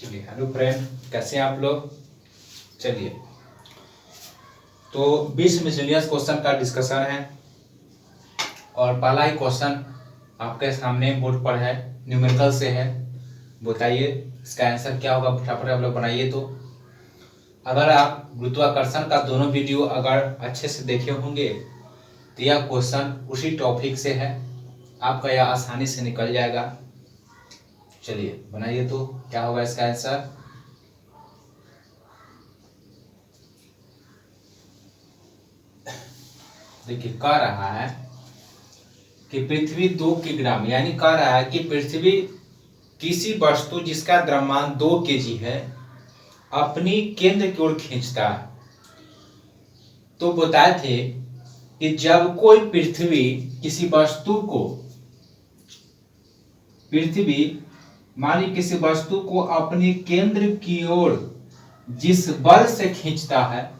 चलिए, hello friend, कैसे हैं आप लोग। चलिए, तो 20 मिसलेनियस क्वेश्चन का डिस्कशन है और पहला ही क्वेश्चन आपके सामने बोर्ड पर है, न्यूमेरिकल से है। बताइए इसका आंसर क्या होगा, फटाफट आप लोग बनाइए। तो अगर आप गुरुत्वाकर्षण का दोनों वीडियो अगर अच्छे से देखे होंगे तो यह क्वेश्चन उसी टॉपिक से है, आपका यह आसानी से निकल जाएगा। चलिए बनाइए, तो क्या होगा इसका आंसर। देखिए, कह रहा है कि पृथ्वी 2 किलोग्राम, यानी कह रहा है कि पृथ्वी किसी वस्तु जिसका द्रव्यमान 2 केजी है अपनी केंद्र की ओर खींचता है। तो बताए थे कि जब कोई पृथ्वी किसी वस्तु को मानी किसी वस्तु को अपनी केंद्र की ओर जिस बल से खींचता है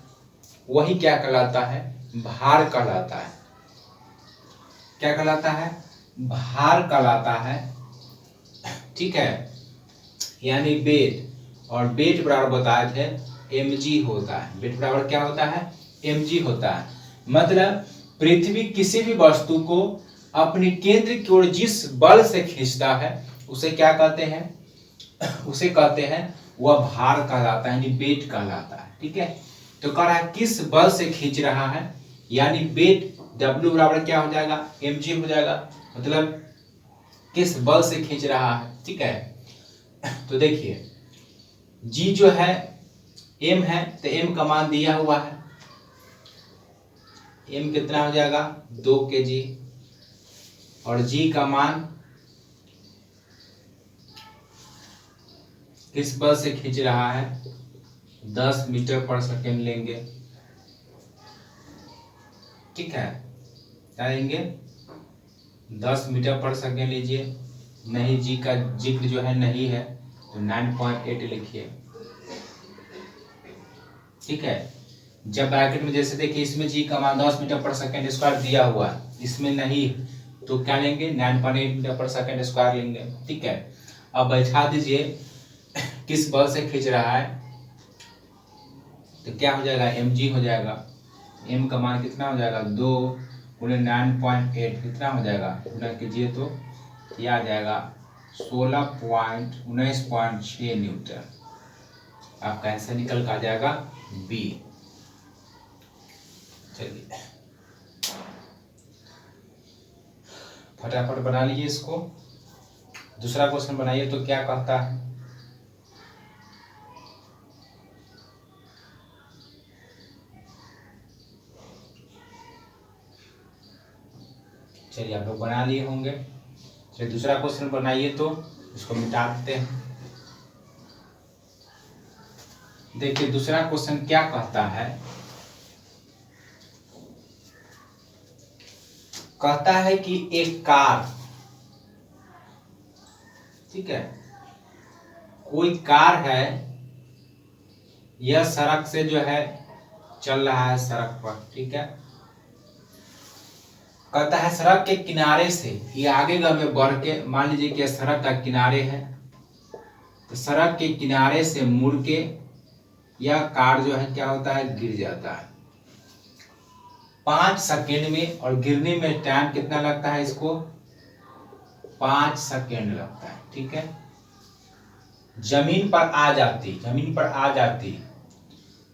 वही क्या कहलाता है, भार कहलाता है। क्या कहलाता है, भार कहलाता है। ठीक है, यानी वेट, और वेट बराबर बताए थे mg होता है। वेट बराबर क्या होता है, mg होता है। मतलब पृथ्वी किसी भी वस्तु को अपनी केंद्र की ओर जिस बल से खींचता है उसे क्या कहते हैं, उसे कहते हैं वह भार कहलाता है, यानी वेट कहलाता है। ठीक है, तो कह रहा है किस बल से खींच रहा है, यानी वेट W बराबर क्या हो जाएगा, mg हो जाएगा। मतलब किस बल से खींच रहा है। ठीक है, तो देखिए g जो है m है, तो m का मान दिया हुआ है। m कितना हो जाएगा, 2 kg, और g का मान किस बल से खींच रहा है, 10 मीटर पर सेकेंड लेंगे। ठीक है, क्या लेंगे, 10 मीटर पर सेकेंड लीजिए। नहीं, जी का जिक्र जो है नहीं है, तो 9.8 लिखिए। ठीक है, जब ब्रैकेट में जैसे देखिए इसमें जी का मान 10 मीटर पर सेकेंड स्क्वायर दिया हुआ है, इसमें नहीं, तो क्या लेंगे, 9.8 मीटर पर सेकेंड स्क्वायर लेंगे। ठीक है, अब बैठा दीजिए किस बल से खींच रहा है, तो क्या हो जाएगा, mg हो जाएगा। m का मान कितना हो जाएगा, 2 गुणे 9.8 कितना हो जाएगा, गुना कीजिए तो यह आ जाएगा 19.6 न्यूटन। आपका आंसर निकल कर आ जाएगा बी। चलिए फटाफट बना लीजिए इसको। दूसरा क्वेश्चन बनाइए, तो क्या कहता है। चलिए आप लोग बना लिए होंगे। चलिए दूसरा क्वेश्चन बनाइए, तो इसको मिटा देते हैं। देखिए दूसरा क्वेश्चन क्या कहता है, कहता है कि एक कार, ठीक है, कोई कार है, यह सड़क से जो है चल रहा है सड़क पर। ठीक है, कहता है सड़क के किनारे से ये आगे में बढ़ के, मान लीजिए कि सड़क का किनारे है, तो सड़क के किनारे से मुड़ के यह कार जो है क्या होता है, गिर जाता है 5 सेकेंड में, और गिरने में टाइम कितना लगता है इसको, 5 सेकेंड लगता है। ठीक है, जमीन पर आ जाती,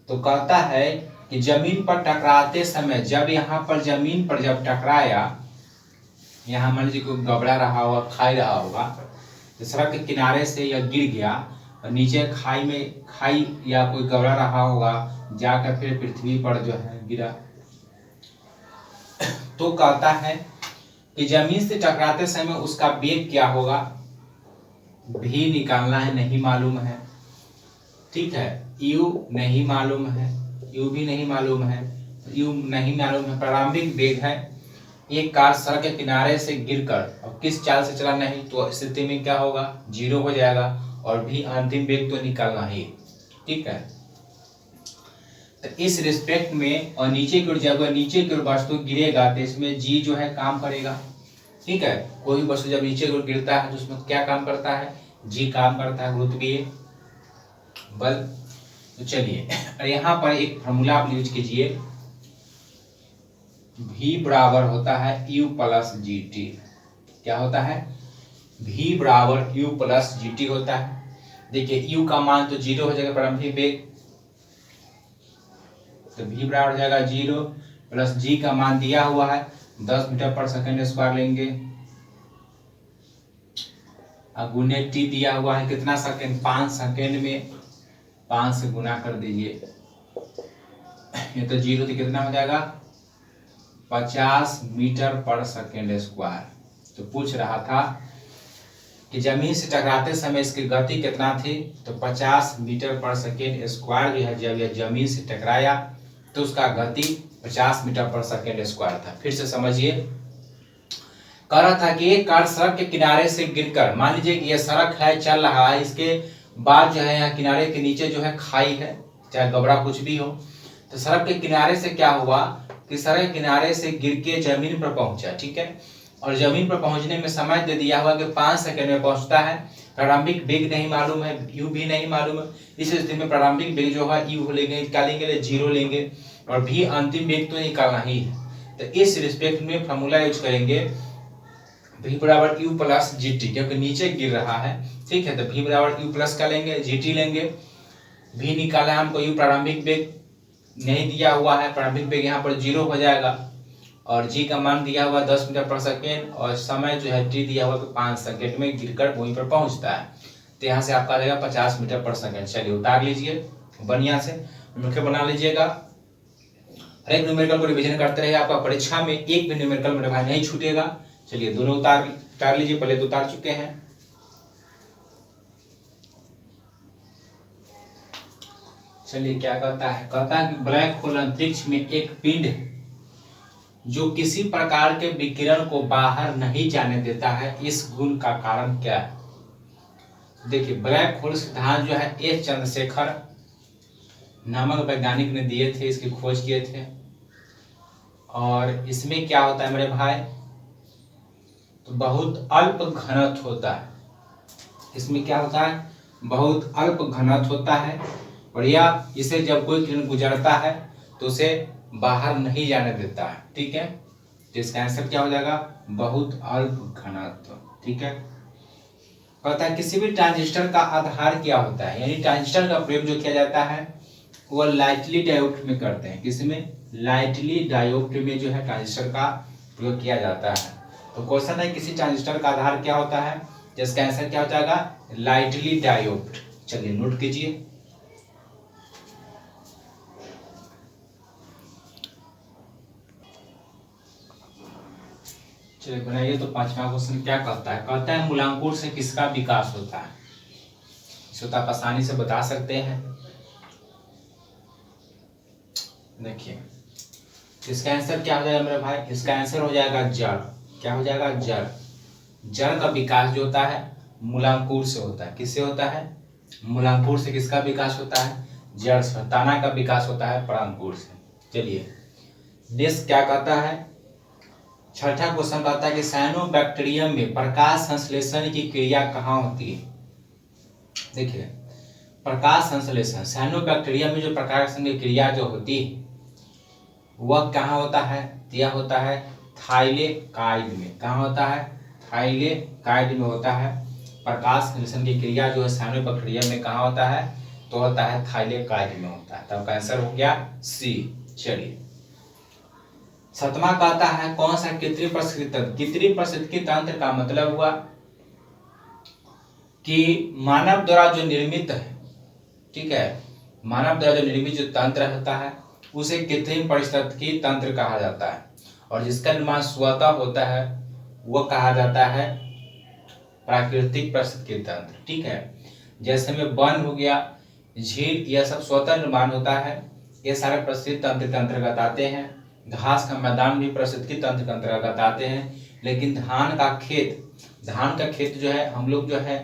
तो कहता है कि जमीन पर टकराते समय, जब यहाँ पर जमीन पर जब टकराया, यहाँ मान लीजिए कोई गबड़ा रहा होगा, खाई रहा होगा, तो सड़क के किनारे से यह गिर गया और नीचे खाई या कोई गबड़ा रहा होगा, जाकर फिर पृथ्वी पर जो है गिरा। तो कहता है कि जमीन से टकराते समय उसका वेग क्या होगा, भी निकालना है, नहीं मालूम है। ठीक है, u नहीं मालूम है, u भी नहीं मालूम है, u नहीं मालूम है। प्रारंभिक वेग है, एक कार सड़क के किनारे से गिरकर और किस चाल से चला, नहीं, तो स्थिति में क्या होगा, 0 हो जाएगा, और भी अंतिम वेग तो निकालना ही। ठीक है, तो इस रिस्पेक्ट में, और नीचे की ओर जब नीचे की ओर वस्तु गिरेगा तो इसमें g जो है काम करेगा। ठीक है, कोई वस्तु जब नीचे की ओर गिरता है तो उसमें क्या काम करता है, g काम करता है, गुरुत्वीय बल। तो चलिए, और यहाँ पर एक फॉर्मूला आप यूज कीजिए, V बराबर होता है U प्लस जी टी। क्या होता है? V बराबर U प्लस जी टी होता है। देखिए U का मान तो 0 हो जाएगा प्रारंभिक वेग, तो V बराबर हो जाएगा 0 प्लस G का मान दिया हुआ है 10 मीटर पर सेकंड स्क्वायर लेंगे, गुने T दिया हुआ है कितना सेकंड, 5 सेकंड में 5 से गुना कर दीजिए, ये तो 0 तो कितना हो जाएगा 50 मीटर पर सेकंड स्क्वायर। तो पूछ रहा था कि जमीन से टकराते समय इसकी गति कितना थी, तो 50 मीटर पर सेकंड स्क्वायर जो है, जब यह जमीन से टकराया तो उसका गति 50 मीटर पर सेकंड स्क्वायर था। फिर से समझिए, कह रहा था कि एक कार सड़क के किनारे से गिरकर, मान लीजिए कि यह सड़क है चल रहा है, इसके बाद जो है यहाँ किनारे के नीचे जो है खाई है, चाहे गबड़ा कुछ भी हो, तो सड़क के किनारे से क्या हुआ कि सड़क के किनारे से गिर के जमीन पर पहुंचा, ठीक है, और जमीन पर पहुंचने में समय दे दिया हुआ कि 5 सेकंड में पहुंचता है। प्रारंभिक वेग नहीं मालूम है, यू भी नहीं मालूम है, इस स्थिति में प्रारंभिक वेग जो है यू लेंगे, निकालेंगे 0 लेंगे, और भी अंतिम वेग तो निकालना ही है। तो इस रिस्पेक्ट में फॉर्मूला यूज करेंगे V बराबर U प्लस जी टी, क्योंकि नीचे गिर रहा है, ठीक है, तो V बराबर U प्लस का लेंगे, जी टी लेंगे, V निकाला है हमको, U प्रारंभिक वेग नहीं दिया हुआ है, प्रारंभिक वेग यहाँ पर 0 हो जाएगा, और G का मान दिया हुआ 10 मीटर पर सेकेंड, और समय जो है T दिया हुआ 5 सेकेंड में गिरकर वहीं पर पहुंचता है, तो यहाँ से आपका आ जाएगा 50 मीटर पर सेकेंड। चलिए उतार लीजिए बढ़िया से, न्यूमेरिकल बना लीजिएगा, हर एक न्यूमेरिकल को रिवीजन करते रहिए, आपका परीक्षा में एक भी न्यूमेरिकल मेरे भाई नहीं छूटेगा। चलिए दोनों उतार लीजिए, पहले तो उतार चुके हैं। चलिए क्या कहता है, कहता है कि ब्लैक होल अंतरिक्ष में एक पिंड जो किसी प्रकार के विकिरण को बाहर नहीं जाने देता है, इस गुण का कारण क्या है? देखिए ब्लैक होल सिद्धांत जो है एस चंद्रशेखर नामक वैज्ञानिक ने दिए थे, इसकी खोज किए थे, और इसमें क्या होता है मेरे भाई, तो बहुत अल्प घनत्व होता है, इसमें क्या होता है, बहुत अल्प घनत्व होता है, और यह इसे जब कोई किरण गुजरता है तो उसे बाहर नहीं जाने देता है, ठीक है, तो इसका आंसर क्या हो जाएगा, बहुत अल्प घनत्व, ठीक है। कहता है किसी भी ट्रांजिस्टर का आधार क्या होता है, यानी ट्रांजिस्टर का प्रयोग जो किया जाता है वो लाइटली डायोड में करते हैं, किसमें, लाइटली डायोड में जो है ट्रांजिस्टर का प्रयोग किया जाता है। तो क्वेश्चन है किसी ट्रांजिस्टर का आधार क्या होता है, जिसका आंसर क्या हो जाएगा, लाइटली डायोड। चलिए नोट कीजिए, चलिए बनाइए। तो पांचवा क्वेश्चन क्या कहता है, कहता है मूलांकुर से किसका विकास होता है, इसे तो आप आसानी से बता सकते हैं। देखिए इसका आंसर क्या हो जाएगा मेरे भाई, इसका आंसर हो जाएगा जड़। क्या हो जाएगा, जड़। जड़ का विकास जो होता है मूलांकुर से होता है, किससे होता है, मूलांकुर से। किसका विकास होता है, जड़ से। तना का विकास होता है परांकुर से। चलिए नेक्स्ट क्या कहता है, छठा क्वेश्चन कहता है कि साइनोबैक्टीरियम में प्रकाश संश्लेषण की क्रिया कहाँ होती है। देखिए प्रकाश संश्लेषण, साइनोबैक्टीरियम में जो प्रकाश की क्रिया जो होती है वह कहाँ होता है, यह होता है थाइलेकाइड में। कहाँ होता है, थाइलेकाइड में होता है। प्रकाश संश्लेषण की क्रिया जो है साइनोबैक्टीरियम में कहाँ होता है, तो होता है थाइलेकाइड में होता है। तो आपका आंसर हो गया सी। चलिए सातवां कहता है कौन सा कृत्रिम प्रस्थिति तंत्र, कृत्रिम प्रस्थिति तंत्र का मतलब हुआ कि मानव द्वारा जो निर्मित है, ठीक है, मानव द्वारा जो निर्मित जो तंत्र होता है उसे कृत्रिम पारिस्थितिकी तंत्र कहा जाता है, और जिसका निर्माण स्वतः होता है वह कहा जाता है प्राकृतिक पारिस्थितिकी तंत्र, ठीक है। जैसे में वन हो गया, झील, यह सब स्वतः निर्माण होता है, ये सारे पारिस्थितिकी तंत्र के अंतर्गत आते हैं। घास का मैदान भी पारिस्थितिकी तंत्र के अंतर्गत आते हैं। लेकिन धान का खेत जो है, हम लोग जो है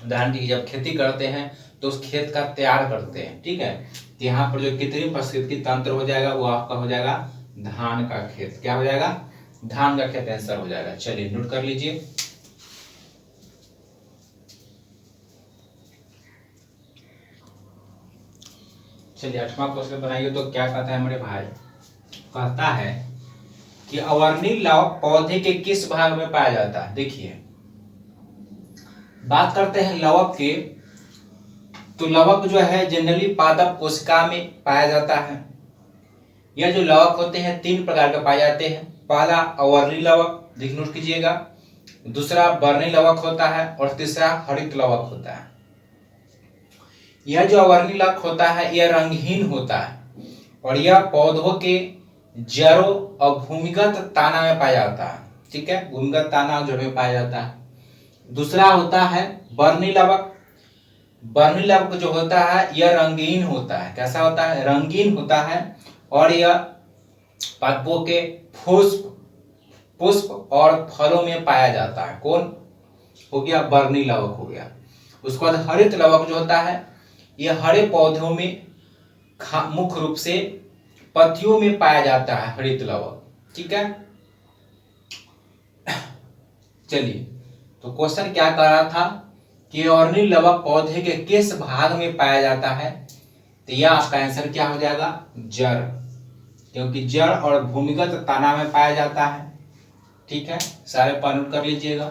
धान की जब खेती करते हैं तो उस खेत का तैयार करते हैं, ठीक है। तो यहाँ पर जो कृत्रिम पारिस्थितिकी तंत्र हो जाएगा वो आपका हो जाएगा धान का खेत। क्या हो जाएगा, धान का खेत आंसर हो जाएगा। चलिए नोट कर लीजिए। चलिए 8वां क्वेश्चन बनाइए। तो क्या कहता है हमारे भाई, कहता है कि अवर्णी लवक पौधे के किस भाग में पाया जाता है। देखिए बात करते हैं लवक के, तो लवक जो है जनरली पादप कोशिका में पाया जाता है। यह जो लवक होते हैं 3 प्रकार के पाए जाते हैं। पहला अवर्णी लवक, देख नोट कीजिएगा, दूसरा वर्णी लवक होता है और तीसरा हरित लवक होता है। यह जो अवर्णी लवक होता है यह रंगहीन होता है और यह पौधों के जड़ों और भूमिगत तना में पाया जाता है। ठीक है, भूमिगत तना और जड़ में पाया जाता है। दूसरा होता है वर्णी लवक। वर्णी लवक जो होता है यह रंगीन होता है। कैसा होता है, रंगीन होता है और यह पत्तों के पुष्प और फलों में पाया जाता है। कौन हो गया, वर्णी लवक हो गया। उसके बाद हरित लवक जो होता है यह हरे पौधों में मुख्य रूप से पत्तियों में पाया जाता है, हरित लवक। ठीक है, चलिए तो क्वेश्चन क्या कर रहा था कि अवर्णी लवक पौधे के किस भाग में पाया जाता है। तो यह आपका आंसर क्या हो जाएगा, जड़, क्योंकि जड़ और भूमिगत तना में पाया जाता है। ठीक है, सारे पॉइंट कर लीजिएगा।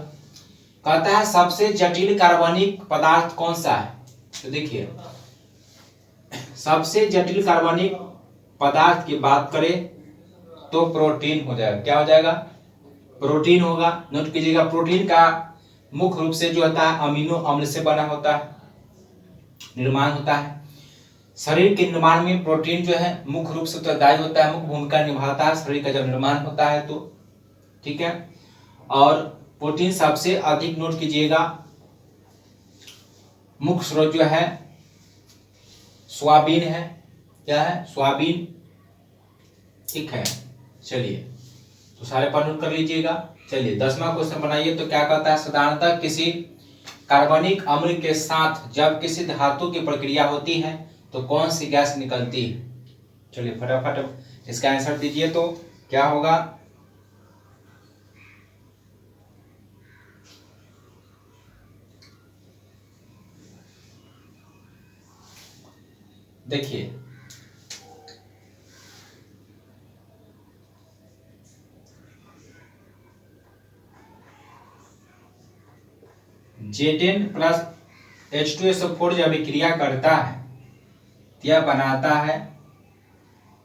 कहता है सबसे जटिल कार्बनिक पदार्थ कौन सा है। तो देखिए सबसे जटिल कार्बनिक पदार्थ की बात करें तो प्रोटीन हो जाएगा। क्या हो जाएगा, प्रोटीन होगा। नोट कीजिएगा, प्रोटीन का मुख्य रूप से जो होता है अमीनो अम्ल से बना होता है, निर्माण होता है। शरीर के निर्माण में प्रोटीन जो है मुख्य रूप से उत्तरदायी होता है, मुख्य भूमिका निभाता है शरीर का जब निर्माण होता है तो। ठीक है, और प्रोटीन सबसे अधिक, नोट कीजिएगा, मुख्य स्रोत जो है सोयाबीन है। क्या है, सोयाबीन। ठीक है, चलिए तो सारे पर नोट कर लीजिएगा। चलिए 10वां क्वेश्चन बनाइए। तो क्या कहता है, साधारणतः किसी कार्बनिक अम्ल के साथ जब किसी धातु की प्रक्रिया होती है तो कौन सी गैस निकलती है। चलिए फटाफट इसका आंसर दीजिए। तो क्या होगा, देखिए Zn प्लस H2SO4 जब क्रिया करता है तो यह बनाता है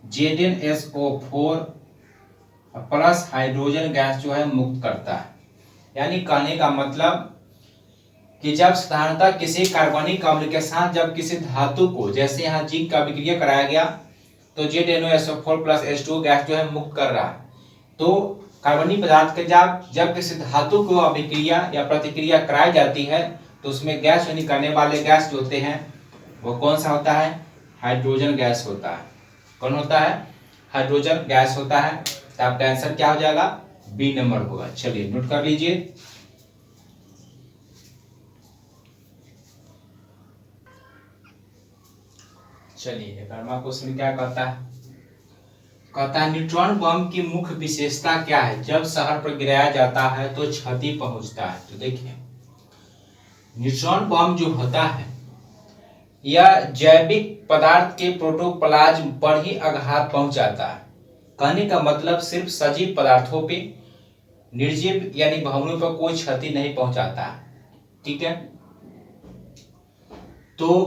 ZnSO4 प्लस हाइड्रोजन गैस जो है मुक्त करता है। यानी कहने का मतलब कि जब साधारणतः किसी कार्बनिक अम्ल के साथ जब किसी धातु को, जैसे यहाँ जिंक का अभिक्रिया कराया गया तो ZnOSO4 प्लस H2 गैस जो है मुक्त कर रहा है। तो कार्बनिक पदार्थ के जब किसी धातु को अभिक्रिया या प्रतिक्रिया कराई जाती है तो उसमें गैस निकलने वाले गैस जो होते हैं वो कौन सा होता है, हाइड्रोजन गैस होता है। कौन होता है, हाइड्रोजन गैस होता है। तो आपका आंसर क्या हो जाएगा, बी नंबर होगा। चलिए नोट कर लीजिए। चलिए 11वां क्वेश्चन क्या कहता है, कहता है न्यूट्रॉन बम की मुख्य विशेषता क्या है, जब शहर पर गिराया जाता है तो क्षति पहुंचता है। तो देखिए न्यूट्रॉन बम जो होता है यह जैविक पदार्थ के प्रोटोप्लाज्म पर ही आघात पहुंचाता है। कहने का मतलब सिर्फ सजीव पदार्थों पे, निर्जीव यानी भवनों पर कोई क्षति नहीं पहुंचाता है। ठीक है, तो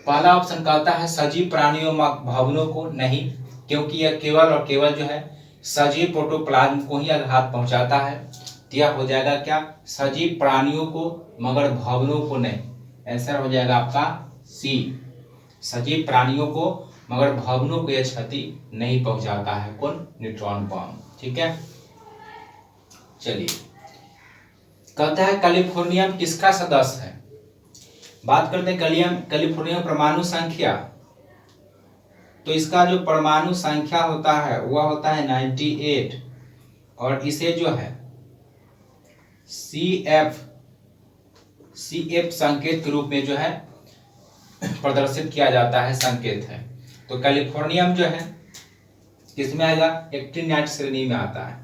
पहला ऑप्शन कहता है सजीव प्राणियों भवनों को नहीं, क्योंकि यह केवल और केवल जो है सजीव प्रोटोप्लाज्म को ही आघात पहुंचाता है। तो यह हो जाएगा क्या, सजीव प्राणियों को मगर भवनों को नहीं। आंसर हो जाएगा आपका सी, सजीव प्राणियों को मगर भवनों को यह क्षति नहीं पहुंचाता है। कौन, न्यूट्रॉन बम। ठीक है, चलिए कहता है कैलिफोर्नियम किसका सदस्य है। बात करते हैं कैलिफोर्नियम परमाणु संख्या। तो इसका जो परमाणु संख्या होता है वह होता है 98 और इसे जो है CF संकेत के रूप में जो है प्रदर्शित किया जाता है, संकेत है। तो कैलिफोर्नियम जो है किसमें आएगा, एक्टिनाइट श्रेणी में आता है।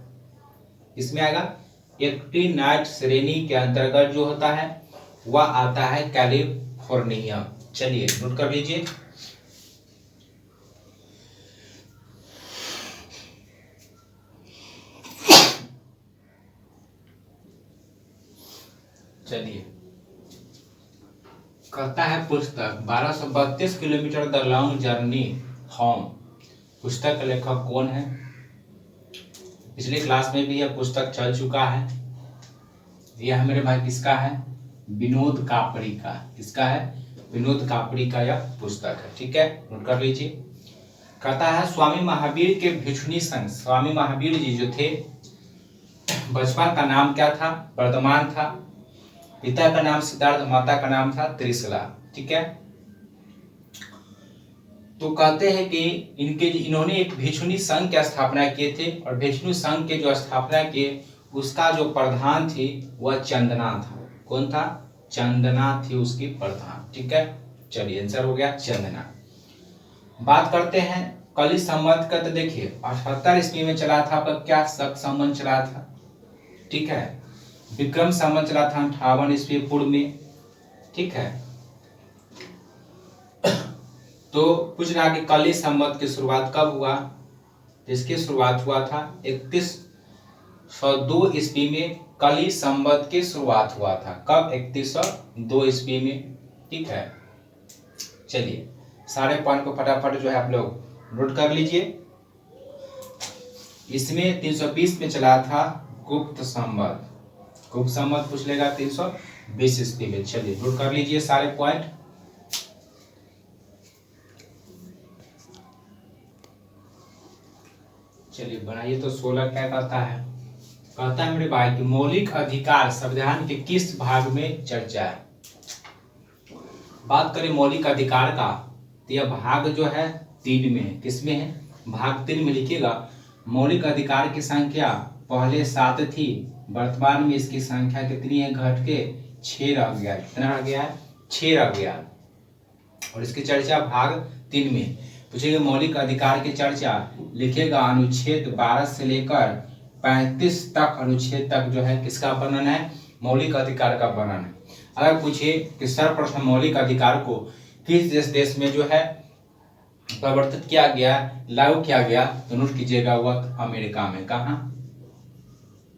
इसमें आएगा एक्टिनाइट श्रेणी के अंतर्गत जो होता है वह आता है कैलिफोर्नियम। चलिए नोट कर लीजिए। चलिए, कहता है पुस्तक 1232 kilometre the long journey home, पुस्तक का लेखक कौन है? पिछले क्लास में भी यह पुस्तक चल चुका है। यह मेरे भाई किसका है? विनोद कापड़ी का। किसका है? विनोद कापड़ी का यह पुस्तक है। ठीक है, नोट कर लीजिए। कहता है स्वामी महावीर के भिक्षुणी संघ, स्वामी महावीर जी जो थे, बचपन का नाम क्या था? वर्धमान था। पिता का नाम सिद्धार्थ, माता का नाम था त्रिशला। ठीक है, तो कहते हैं कि इन्होंने एक भिक्षुणी संघ की स्थापना किए थे, और भिक्षुणी संघ के जो स्थापना किए उसका जो प्रधान थी वह चंदना था। कौन था? चंदना थी उसकी प्रधान। ठीक है, चलिए आंसर हो गया चंदना। बात करते हैं कली संवत का, तो देखिए 78 ईस्वी में चला था आपका क्या? शक संवत चला था। ठीक है, विक्रम संवत चला था 58 ईस्वी पूर्व में। ठीक है, तो पूछ रहा कि कली संवत की शुरुआत कब हुआ? इसकी शुरुआत हुआ था 3102 ईस्वी में। कली संवत की शुरुआत हुआ था कब? 3102 ईस्वी में। ठीक है, चलिए सारे पॉइंट को फटाफट जो है आप लोग नोट कर लीजिए। इसमें 320 में चला था गुप्त संवत। गुप्त संवत पूछ लेगा 320 ईस्वी में। चलिए नोट कर लीजिए सारे पॉइंट। चलिए बनाइए। तो 16 क्या कहता है? कहता है मेरे भाई कि मौलिक अधिकार संविधान के किस भाग में चर्चा है? बात करें मौलिक अधिकार का, तो यह भाग जो है 3 में है। किस में है? भाग 3 में लिखिएगा। मौलिक अधिकार की संख्या पहले 7 थी, वर्तमान में इसकी संख्या कितनी है? घट के 6 रह गया। कितना रह गया है? 6 रह गया। और इसकी चर्चा भाग 3 में। पूछेगा मौलिक अधिकार की चर्चा, लिखेगा अनुच्छेद 12 से लेकर 35 तक अनुच्छेद तक जो है किसका वर्णन है? मौलिक अधिकार का वर्णन है। अगर पूछे कि सर्वप्रथम मौलिक अधिकार को किस देश में जो है प्रवर्तित किया गया, लागू किया गया, तो नोट कीजिएगा वह अमेरिका में। कहाँ?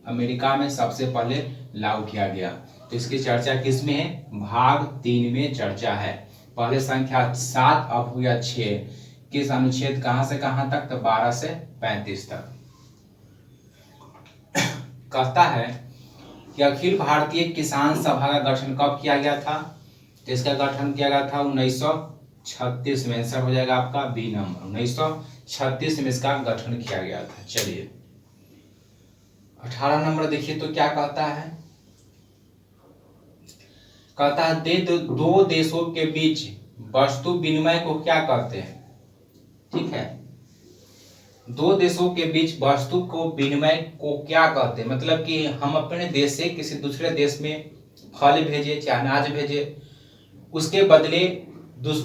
अमेरिका में सबसे पहले लागू किया गया। तो इसकी चर्चा किस में है? भाग 3 में चर्चा है। पहले संख्या 7, अब हो गया 6। किस अनुच्छेद कहां से कहां तक? तो 12 से 35 तक। कहता है कि अखिल भारतीय किसान सभा का गठन कब किया गया था? तो इसका गठन किया गया था 1936 में। आंसर हो जाएगा आपका बी नंबर। 1936 में इसका गठन किया गया था। चलिए 18 नंबर देखिए तो क्या कहता है? कहता है दो देशों के बीच वस्तु विनिमय को क्या कहते हैं? ठीक है, 2 देशों के बीच वस्तु को विनिमय को क्या कहते हैं? मतलब कि हम अपने देश से किसी दूसरे देश में फल भेजे, चाहे अनाज भेजे, उसके बदले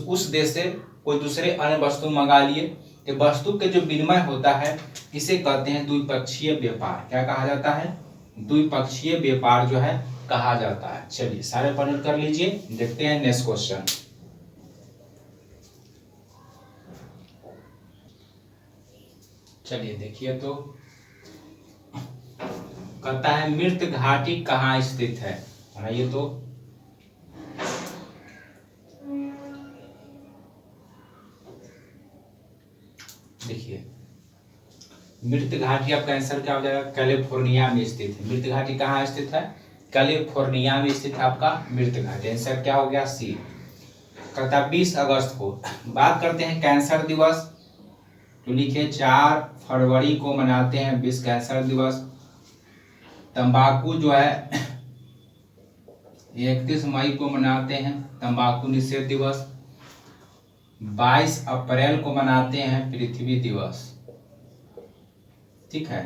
उस देश से कोई दूसरे अन्य वस्तु मंगा लिए, तो वस्तु के जो विनिमय होता है इसे कहते हैं द्विपक्षीय व्यापार। क्या कहा जाता है? द्विपक्षीय व्यापार जो है कहा जाता है। चलिए सारे पॉइंट कर लीजिए, देखते हैं नेक्स्ट क्वेश्चन। चलिए देखिए तो कहता है मृत घाटी कहाँ स्थित है? ये तो देखिए मृत घाटी आपका आंसर क्या हो जाएगा? कैलिफोर्निया में स्थित है। मृत घाटी कहाँ स्थित है? कैलिफोर्निया में स्थित है आपका मृत घाटी। आंसर क्या हो गया? सी। कहता 20 अगस्त को बात करते हैं कैंसर दिवस, तो लिखे 4 फरवरी को मनाते हैं विश्व कैंसर दिवस। तंबाकू जो है 31 मई को मनाते हैं तंबाकू निषेध दिवस। 22 अप्रैल को मनाते हैं पृथ्वी दिवस। ठीक है,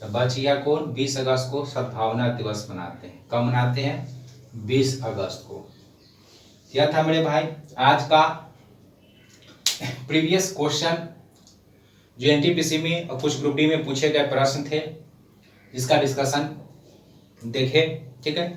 तो बच गया कौन? 20 अगस्त को सद्भावना दिवस मनाते हैं। कब मनाते हैं? 20 अगस्त को। यह था मेरे भाई आज का प्रीवियस क्वेश्चन जो एनटीपीसी में और कुछ ग्रुप डी में पूछे गए प्रश्न थे, जिसका डिस्कशन देखे। ठीक है।